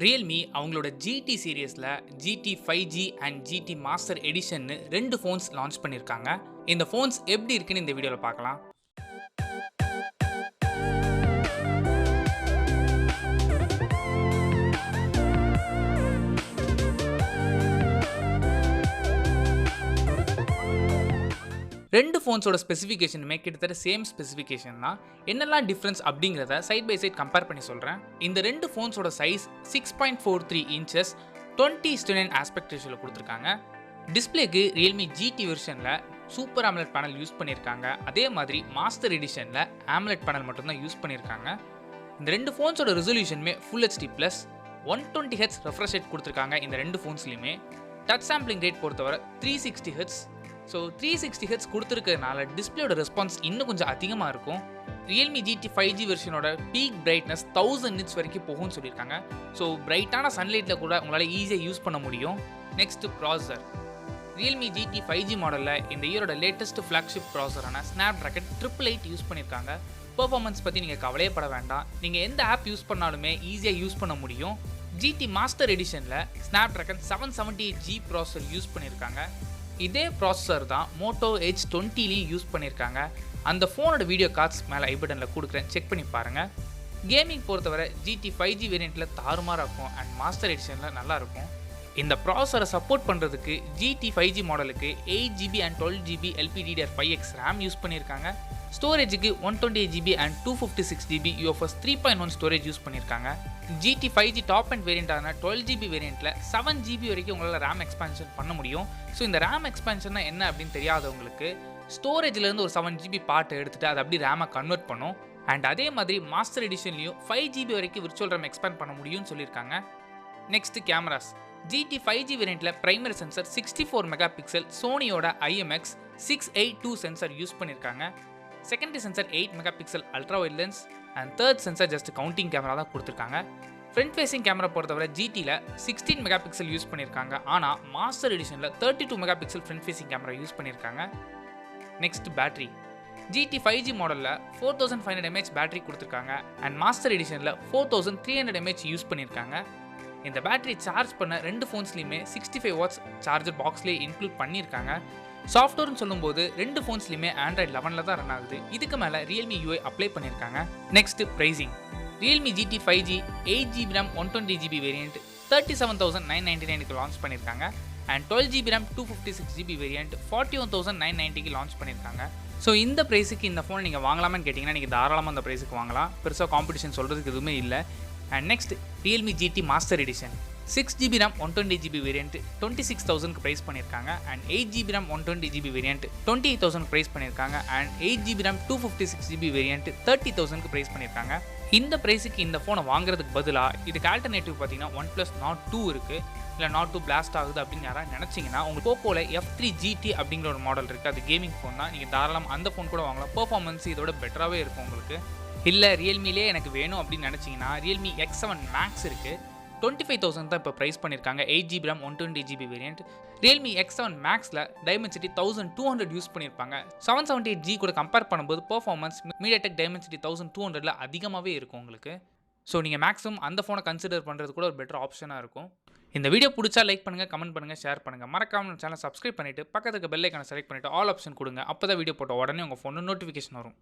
Realme அவங்களோட GT சீரிஸ்ல GT 5G and GT Master Editionனு 2 phones launch பண்ணியிருக்காங்க. இந்த ஃபோன்ஸ் எப்படி இருக்குன்னு இந்த வீடியோல பார்க்கலாம். ரெண்டு ஃபோன்ஸோட ஸ்பெசிஃபிகேஷனுமே கிட்டத்தட்ட சேம் ஸ்பெசிஃபிகேஷன் தான். என்னெல்லாம் டிஃப்ரென்ஸ் அப்படிங்கிறத சைட் பை சைட் கம்பேர் பண்ணி சொல்கிறேன். இந்த ரெண்டு ஃபோன்ஸோட சைஸ் 6.43 இன்ச்சஸ் 20:9 ஆஸ்பெக்ட் ரேஷியோவில் கொடுத்துருக்காங்க. டிஸ்பிளேக்கு Realme GT வெர்ஷனில் சூப்பர் AMOLED பேனல் யூஸ் பண்ணியிருக்காங்க. அதே மாதிரி மாஸ்டர் எடிஷனில் AMOLED பேனல் மட்டும்தான் யூஸ் பண்ணியிருக்காங்க. இந்த ரெண்டு ஃபோன்ஸோட ரெசல்யூஷனுமே Full HD plus 120Hz refresh rate கொடுத்துருக்காங்க. இந்த ரெண்டு ஃபோன்ஸ்லையுமே டச் சாம்பிளிங் ரேட் பொறுத்தவரை 360Hz. ஸோ 360Hz கொடுத்துருக்கிறதுனால டிஸ்பிளேயோட ரெஸ்பான்ஸ் இன்னும் கொஞ்சம் அதிகமாக இருக்கும். Realme GT 5G வெர்ஷனோட பீக் பிரைட்னஸ் 1000 nits வரைக்கும் போகும்னு சொல்லியிருக்காங்க. ஸோ பிரைட்டான சன்லைட்டில் கூட உங்களால் ஈஸியாக யூஸ் பண்ண முடியும். Next processor. Realme GT 5G மாடலில் இந்த இயரோட லேட்டஸ்ட் ஃப்ளாக்ஷிப் ப்ராசஸரான Snapdragon 888 யூஸ் பண்ணியிருக்காங்க. பெர்ஃபார்மன்ஸ் பற்றி நீங்கள் கவலையப்பட வேண்டாம். நீங்கள் எந்த ஆப் யூஸ் பண்ணாலுமே ஈஸியாக யூஸ் பண்ண முடியும். GT மாஸ்டர் எடிஷனில் Snapdragon 778G ப்ராசஸர் யூஸ் பண்ணியிருக்காங்க. இதே ப்ராசஸர் தான் Moto Edge 20லையும் யூஸ் பண்ணியிருக்காங்க. அந்த ஃபோனோட வீடியோ கார்ட்ஸ் மேலே ஐ பட்டனில் கொடுக்குறேன், செக் பண்ணி பாருங்கள். கேமிங் பொறுத்தவரை GT 5G வேரியண்ட்டில் தாறுமாறாக இருக்கும் அண்ட் மாஸ்டர் எடிஷனில் நல்லாயிருக்கும். இந்த ப்ராசஸரை சப்போர்ட் பண்ணுறதுக்கு GT 5G மாடலுக்கு 8GB and 12GB LPDDR5X RAM use பண்ணியிருக்காங்க. ஸ்டோரேஜுக்கு 128GB and 256GB UFS 3.1 storage use பண்ணியிருக்காங்க. GT 5G டாப் அண்ட் வேரியண்ட்டான 12GB வேரியண்ட்டில் 7GB வரைக்கும் உங்களால் RAM எக்ஸ்பான்ஷன் பண்ண முடியும். ஸோ இந்த RAM எக்ஸ்பான்ஷன்னா என்ன அப்படின்னு தெரியாதவங்களுக்கு ஸ்டோரேஜ்லேருந்து ஒரு 7GB பார்ட் எடுத்துகிட்டு அதை அப்படி ரேமை கன்வெர்ட் பண்ணும். அண்ட் அதே மாதிரி மாஸ்டர் எடிஷன்லையும் 5GB வரைக்கும் விர்ச்சுவல் RAM எக்ஸ்பேண்ட் பண்ண முடியும்னு சொல்லியிருக்காங்க. Next cameras. GT 5G வேரியண்ட்டில் பிரைமரி சென்சர் 64 மெகாபிக்சல் சோனியோட IMX682 சென்சர் யூஸ் பண்ணியிருக்காங்க. Secondary sensor 8 megapixel ultra wide lens and third sensor just counting camera தான் கொடுத்துருக்காங்க. ஃப்ரண்ட் ஃபேசிங் கேமரா பொறுத்தவரை GTயில் 16 மெகாபிக்சல் யூஸ் பண்ணியிருக்காங்க. ஆனால் மாஸ்டர் எடிஷனில் 32 megapixel front facing camera use பண்ணியிருக்காங்க. Next battery. GT 5G மாடலில் 4500 mAh பேட்டரி கொடுத்துருக்காங்க அண்ட் மாஸ்டர் எடிஷனில் 4300 mAh யூஸ் பண்ணியிருக்காங்க. இந்த பேட்டரி சார்ஜ் பண்ண ரெண்டு ஃபோன்ஸ்லையுமே 65 வாட்ஸ் சார்ஜர் பாக்ஸ்லேயே இன்க்ளூட் பண்ணியிருக்காங்க. சாஃப்ட்வேர்னு சொல்லும்போது ரெண்டு ஃபோன்ஸ்லையுமே Android 11 தான் ரன் ஆகுது. இதுக்கு மேலே Realme UI அப்ளை பண்ணியிருக்காங்க. Next pricing. Realme GT 5G 8GB RAM 120GB variant 37,999க்கு லான்ச் பண்ணியிருக்காங்க and 12GB RAM 256GB variant 41,990க்கு லான்ச் பண்ணியிருக்காங்க. ஸோ இந்த ப்ரைஸுக்கு இந்த ஃபோன் நீங்கள் வாங்கலாமான்னு கேட்டிங்கன்னா நீங்கள் தாராளமாக அந்த ப்ரைஸுக்கு வாங்கலாம். பெருசாக காம்படிஷன் சொல்கிறதுக்கு எதுவுமே இல்லை. And next Realme GT master edition 6GB RAM 120GB variant 26,000க்கு ப்ரைஸ் பண்ணியிருக்காங்க and 8GB RAM 120GB variant 28,000க்கு ப்ரைஸ் பண்ணியிருக்காங்க and 8GB RAM 256GB variant 30,000க்கு ப்ரைஸ் பண்ணியிருக்காங்க. இந்த ப்ரைஸுக்கு இந்த ஃபோனை வாங்குறதுக்கு பதிலாக இதுக்கு ஆல்டர்னேட்டிவ் பார்த்தீங்கன்னா OnePlus Nord 2 இருக்குது. இல்லை Nord 2 பிளாஸ்ட் ஆகுது அப்படின்னு யாராவது நினச்சிங்கன்னா உங்களுக்கு போக்கோவில் F3 GT அப்படிங்கிற ஒரு மாடல் இருக்குது. அது கேமிங் ஃபோன் தான். நீங்கள் தாராளமாக அந்த ஃபோன் கூட வாங்கலாம். பெர்ஃபார்மன்ஸ் இதோட பெட்டராகவே இருக்கும் உங்களுக்கு. இல்லை ரியல்மிலே எனக்கு வேணும் அப்படின்னு நினச்சிங்கன்னா Realme X7 Max இருக்குது. 25,000 தான் இப்போ ப்ரைஸ் பண்ணியிருக்காங்க. 8GB RAM 120GB variant. Realme X7 Maxல Dimensity 1200 use பண்ணியிருப்பாங்க. 778G கூட கம்பேர் பண்ணும்போது பெர்ஃபார்மன்ஸ் MediaTek Dimensity 1200ல அதிகமாகவே இருக்கும் உங்களுக்கு. ஸோ நீங்கள் மேக்ஸிமம் அந்த ஃபோனை கன்சிடர் பண்ணுறது கூட ஒரு பெட்டர் ஆப்ஷனாக இருக்கும். இந்த வீடியோ பிடிச்சா லைக் பண்ணுங்கள், கமெண்ட் பண்ணுங்கள், ஷேர் பண்ணுங்கள். மறக்காம சேனல் சப்ஸ்கிரைப் பண்ணிவிட்டு பக்கத்துக்கு பெல் ஐக்கானை செலக்ட் பண்ணிவிட்டு ஆல் ஆப்ஷன் கொடுங்க. அப்போ தான் வீடியோ போட்ட உடனே உங்கள் ஃபோனு நோட்டிஃபிகேஷன் வரும்.